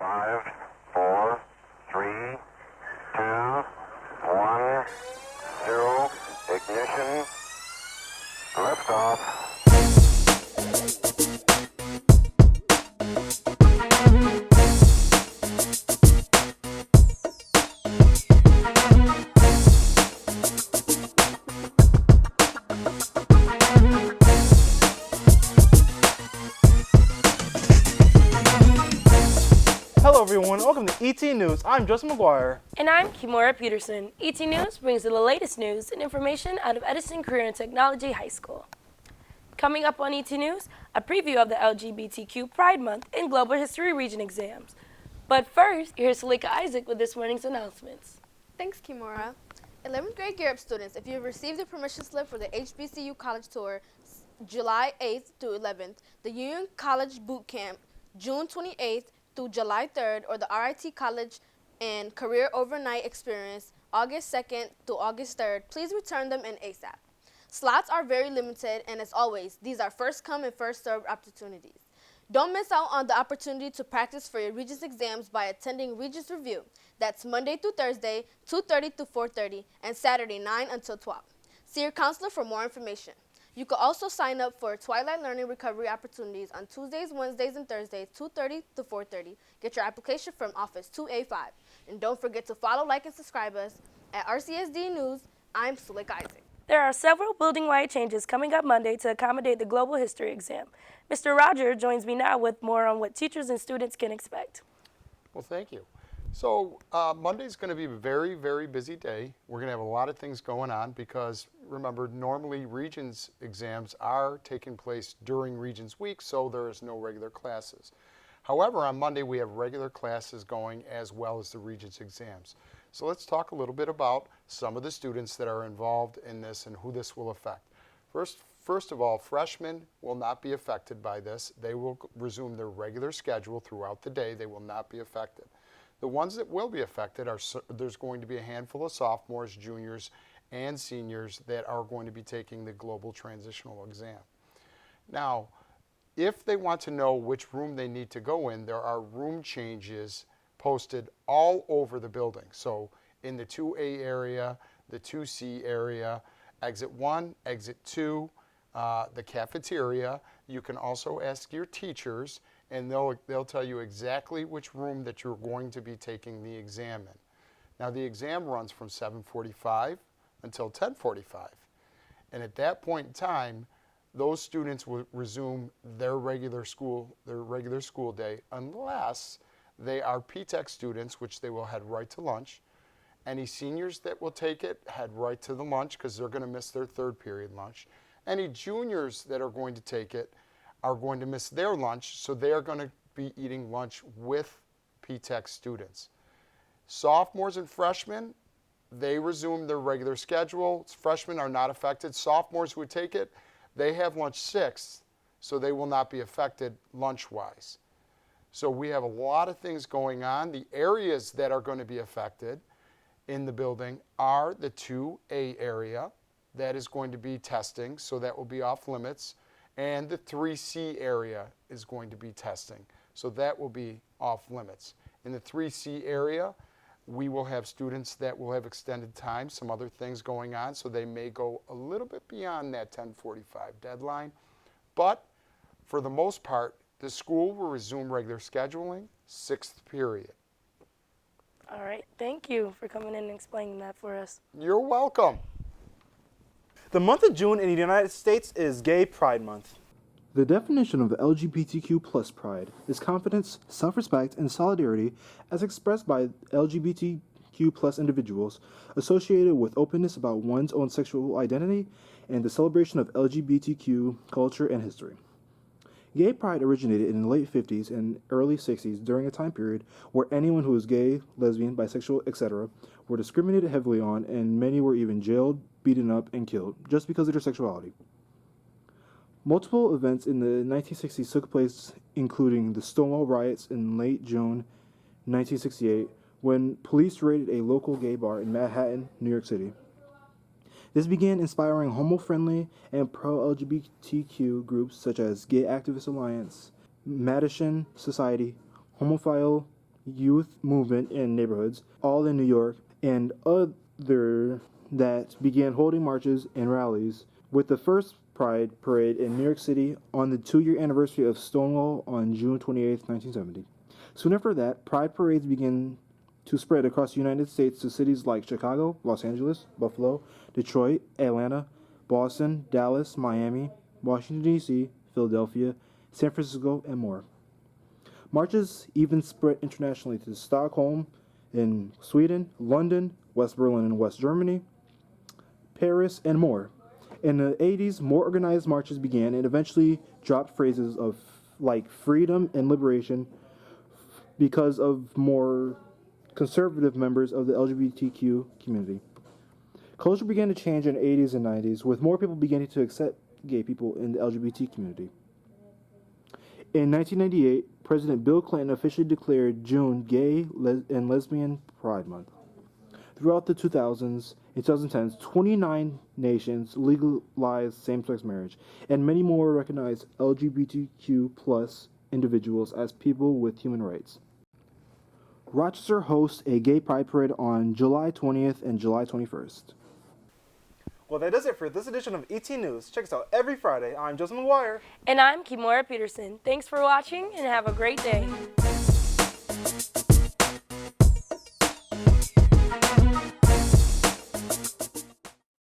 5, 4, 3, 2, 1, 0, ignition, liftoff. Hello everyone, welcome to ET News. I'm Joseph McGuire. And I'm Kimora Peterson. ET News brings you the latest news and information out of Edison Career and Technology High School. Coming up on ET News, a preview of the LGBTQ Pride Month and Global History Region exams. But first, here's Salika Isaac with this morning's announcements. Thanks, Kimora. 11th grade Gear Up students, if you have received a permission slip for the HBCU College Tour, July 8th through 11th, the Union College Boot Camp, June 28th through July 3rd, or the RIT College and Career Overnight Experience, August 2nd through August 3rd, please return them in ASAP. Slots are very limited, and as always, these are first come and first served opportunities. Don't miss out on the opportunity to practice for your Regents exams by attending Regents Review. That's Monday through Thursday, 2:30 to 4:30, and Saturday, 9 until 12. See your counselor for more information. You can also sign up for Twilight Learning Recovery opportunities on Tuesdays, Wednesdays, and Thursdays, 2:30 to 4:30. Get your application from Office 2A5. And don't forget to follow, like, and subscribe us at RCSD News. I'm Sulik Isaac. There are several building-wide changes coming up Monday to accommodate the Global History exam. Mr. Roger joins me now with more on what teachers and students can expect. Well, thank you. So Monday's going to be a very, very busy day. We're going to have a lot of things going on because, remember, normally Regents exams are taking place during Regents Week, so there is no regular classes. However, on Monday we have regular classes going as well as the Regents exams. So let's talk a little bit about some of the students that are involved in this and who this will affect. First of all, freshmen will not be affected by this. They will resume their regular schedule throughout the day. They will not be affected. The ones that will be affected are, there's going to be a handful of sophomores, juniors, and seniors that are going to be taking the global transitional exam. Now, if they want to know which room they need to go in, there are room changes posted all over the building. So in the 2A area, the 2C area, exit 1, exit 2, the cafeteria. You can also ask your teachers, and they'll tell you exactly which room that you're going to be taking the exam in. Now the exam runs from 7:45 until 10:45. And at that point in time, those students will resume their regular school day unless they are P-TECH students, which they will head right to lunch. Any seniors that will take it head right to the lunch because they're going to miss their third period lunch. Any juniors that are going to take it are going to miss their lunch, so they are going to be eating lunch with P-TECH students. Sophomores and freshmen, they resume their regular schedule. Freshmen are not affected. Sophomores who take it, they have lunch 6th, so they will not be affected lunch-wise. So we have a lot of things going on. The areas that are going to be affected in the building are the 2A area. That is going to be testing, so that will be off limits. And the 3C area is going to be testing, so that will be off limits. In the 3C area, we will have students that will have extended time, some other things going on, so they may go a little bit beyond that 10:45 deadline. But for the most part, the school will resume regular scheduling, 6th period. All right, thank you for coming in and explaining that for us. You're welcome. The month of June in the United States is Gay Pride Month. The definition of LGBTQ plus pride is confidence, self-respect, and solidarity as expressed by LGBTQ plus individuals associated with openness about one's own sexual identity and the celebration of LGBTQ culture and history. Gay pride originated in the late 50s and early 60s during a time period where anyone who was gay, lesbian, bisexual, etc. were discriminated heavily on, and many were even jailed, beaten up, and killed just because of their sexuality. Multiple events in the 1960s took place, including the Stonewall riots in late June 1968, when police raided a local gay bar in Manhattan, New York City. This began inspiring homo-friendly and pro-LGBTQ groups such as Gay Activist Alliance, Madison Society, Homophile youth movement in neighborhoods, all in New York, and other that began holding marches and rallies, with the first Pride Parade in New York City on the 2-year anniversary of Stonewall on June 28, 1970. Soon after that, Pride Parades began to spread across the United States to cities like Chicago, Los Angeles, Buffalo, Detroit, Atlanta, Boston, Dallas, Miami, Washington, D.C., Philadelphia, San Francisco, and more. Marches even spread internationally to Stockholm in Sweden, London, West Berlin in West Germany, Paris, and more. In the 80s, more organized marches began and eventually dropped phrases of like freedom and liberation because of more conservative members of the LGBTQ community. Culture began to change in the 80s and 90s, with more people beginning to accept gay people in the LGBT community. In 1998, President Bill Clinton officially declared June Gay and Lesbian Pride Month. Throughout the 2000s and 2010s, 29 nations legalized same-sex marriage, and many more recognized LGBTQ plus individuals as people with human rights. Rochester hosts a gay pride parade on July 20th and July 21st. Well, that does it for this edition of ET News. Check us out every Friday. I'm Joseph McGuire. And I'm Kimora Peterson. Thanks for watching and have a great day.